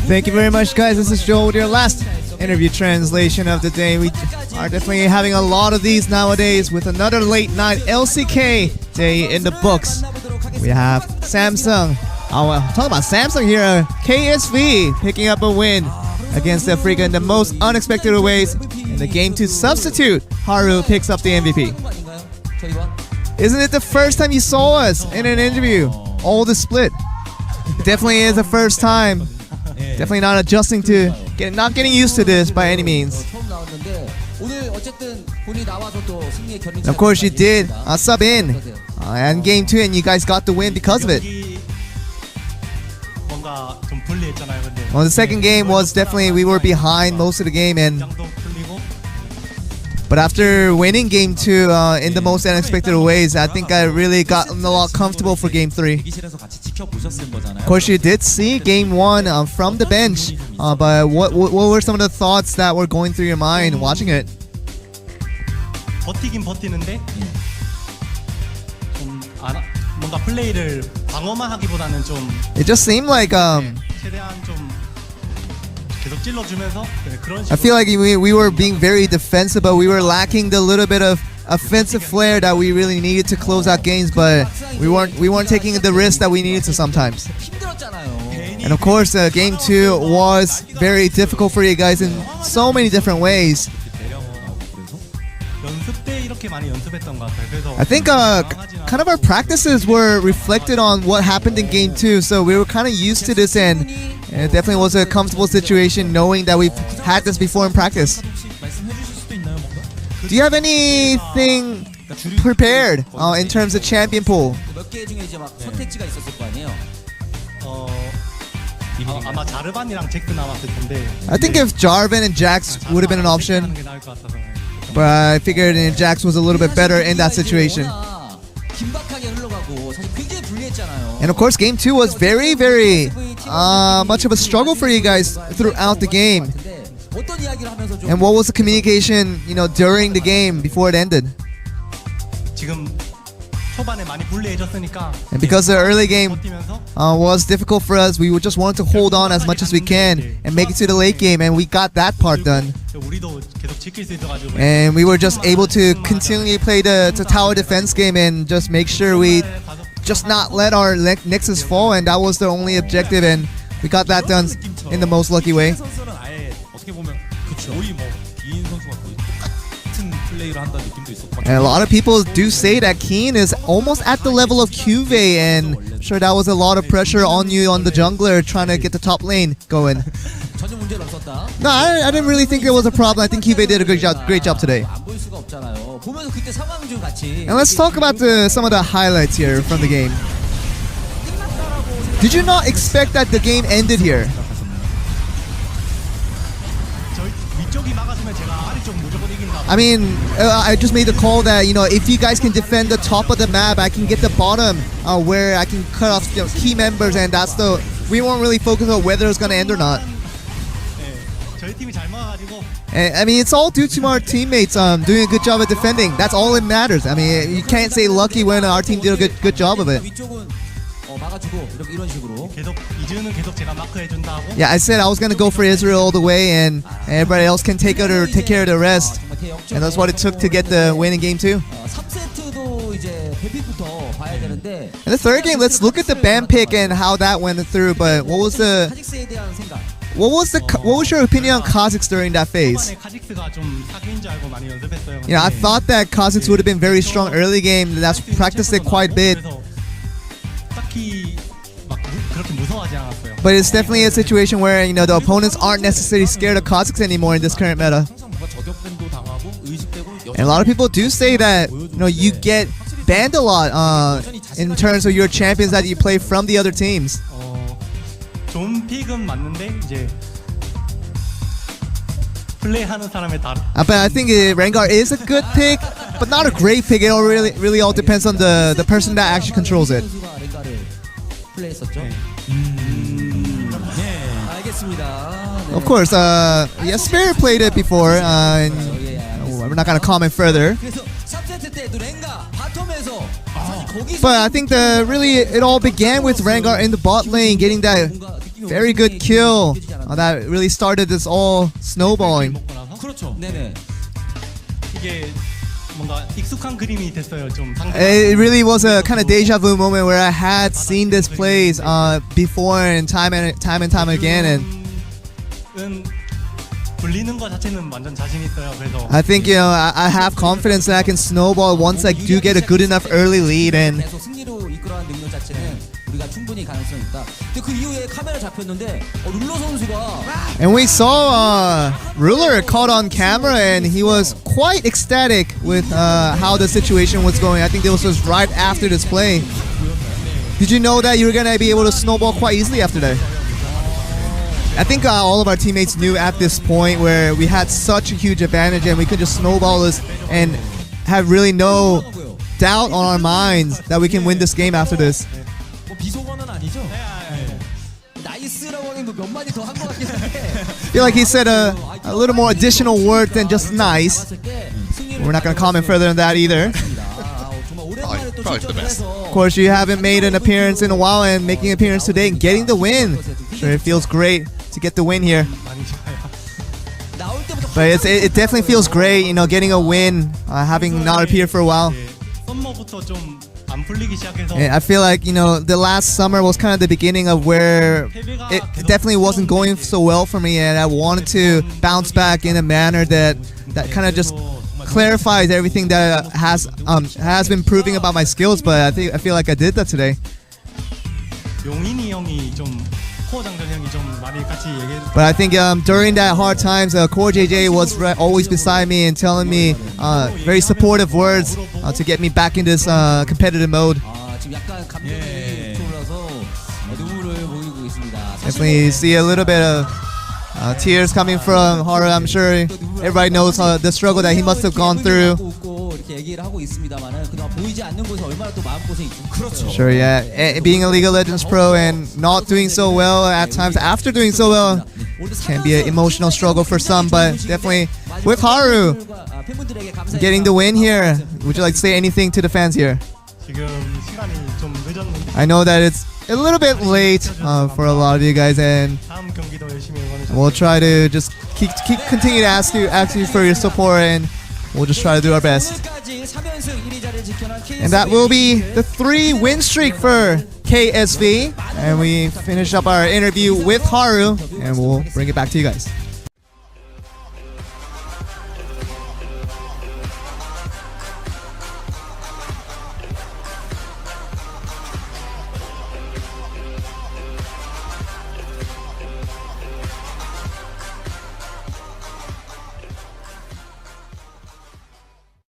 Thank you very much, guys. This is Joel with your last interview translation of the day. We are definitely having a lot of these nowadays with another late night LCK day in the books. We have Samsung. Talking about Samsung here. KSV picking up a win against Afreeca in the most unexpected of ways. In the game 2 substitute, Haru picks up the MVP. Isn't it the first time you saw us in an interview? All the split. Definitely is the first time. Definitely not adjusting to not getting used to this by any means. And of course you did sub in and game 2 and you guys got the win because of it. Well, the second game was definitely we were behind most of the game, but after winning game 2 in the most unexpected ways, I think I really got a lot comfortable for game 3. Of course, you did see game 1 from the bench, but what were some of the thoughts that were going through your mind watching it? 버티긴 버티는데 좀 뭔가 플레이를 방어만 하기보다는 좀 It just seemed like 최대한 좀 계속 찔러주면서 그런 식으로 I feel like we were being very defensive, but we were lacking the little bit of offensive flair that we really needed to close out games, but we weren't taking the risk that we needed to sometimes. And of course, game 2 was very difficult for you guys in so many different ways. I think kind of our practices were reflected on what happened in game 2, so we were kind of used to this, and it definitely was a comfortable situation knowing that we've had this before in practice. Do you have anything prepared in terms of champion pool? I think if Jarvan and Jax would have been an option, but I figured Jax was a little bit better in that situation. And of course, game 2 was very, very much of a struggle for you guys throughout the game. And what was the communication, during the game before it ended? And because the early game was difficult for us, we just wanted to hold on as much as we can and make it to the late game, and we got that part done. And we were just able to continually play the tower defense game and just make sure we just not let our nexus fall, and that was the only objective, and we got that done in the most lucky way. And a lot of people do say that Keen is almost at the level of QV, and I'm sure that was a lot of pressure on you on the jungler trying to get the top lane going. No, I didn't really think there was a problem. I think QV did a great job today. And let's talk about some of the highlights here from the game. Did you not expect that the game ended here? I mean, I just made the call that, if you guys can defend the top of the map, I can get the bottom where I can cut off key members, and we weren't really focused on whether it's going to end or not. And, I mean, it's all due to our teammates doing a good job at defending. That's all that matters. I mean, you can't say lucky when our team did a good job of it. Yeah, I said I was gonna go for Israel all the way, and everybody else can take care of the rest, and that's what it took to get the win in game 2. In the third game, let's look at the ban pick and how that went through. But what was your opinion on Kha'Zix during that phase? I thought that Kha'Zix would have been very strong early game. That's practiced it quite a bit. But it's definitely a situation where the opponents aren't necessarily scared of Kha'Zix anymore in this current meta. And a lot of people do say that you get banned a lot in terms of your champions that you play from the other teams. But I think Rengar is a good pick, but not a great pick. It all really all depends on the person that actually controls it. Of course, Spirit played it before, and we're not gonna comment further. But I think it all began with Rengar in the bot lane getting that very good kill that really started this all snowballing. 먹고 나서 그렇죠. 네네. 이게 뭔가 익숙한 그림이 됐어요. 좀 It really was a kind of deja vu moment where I had seen this plays before and time again, and 은 불리는 거 자체는 완전 자신 있어요. 그래서 I think I have confidence that I can snowball once I do get a good enough early lead, and 계속 승리로 이끌어가는 능력 자체는 우리가 충분히 가능성이 있다. 근데 그 이후에 카메라 잡혔는데 룰러 선수가 we saw Ruler caught on camera, and he was quite ecstatic with how the situation was going. I think this was right after this play. Did you know that you were gonna be able to snowball quite easily after that? I think all of our teammates knew at this point where we had such a huge advantage and we could just snowball this and have really no doubt on our minds that we can win this game after this. 뭐 비속어는 아니죠? 나이스라고 하긴 몇 마디 더 한 것 같긴 한데. I feel like he said a little more additional word than just nice. We're not going to comment further than that either. Probably for the best. Of course, you haven't made an appearance in a while, and making an appearance today and getting the win. Sure, it feels great to get the win here. 많이 좋아요. But it definitely feels great, getting a win, having not appeared for a while. 썸머부터 좀 안 풀리기 시작해서 And I feel like, the last summer was kind of the beginning of where it definitely wasn't going so well for me, and I wanted to bounce back in a manner that kind of just clarifies everything that has been proving about my skills. But I feel like I did that today. 용인이 형이 좀 코어 장전 형이 좀 많이 같이 얘기해. But I think during that hard times, Core JJ was always beside me and telling me very supportive words to get me back in this competitive mode. 지금 약간 감정이 올라서 눈물을 보이고 있습니다. Definitely see a little bit of tears coming from Haru. I'm sure everybody knows the struggle that he must have gone through. 이렇게 얘기를 하고 있습니다만은 그동안 보이지 않는 곳에 얼마나 또 마음고생이 그렇죠. Sure, yeah. Being a League of Legends pro and not doing so well at times after doing so well can be an emotional struggle for some, but definitely with Haru getting the win here, would you like to say anything to the fans here? 지금 시간이 좀 늦었는데 I know that it's a little bit late for a lot of you guys, and 다음 경기도 열심히 응원해 we'll try to just continue to ask you for your support, and we'll just try to do our best. And that will be the 3-win streak for KSV. And we finish up our interview with Haru, and we'll bring it back to you guys.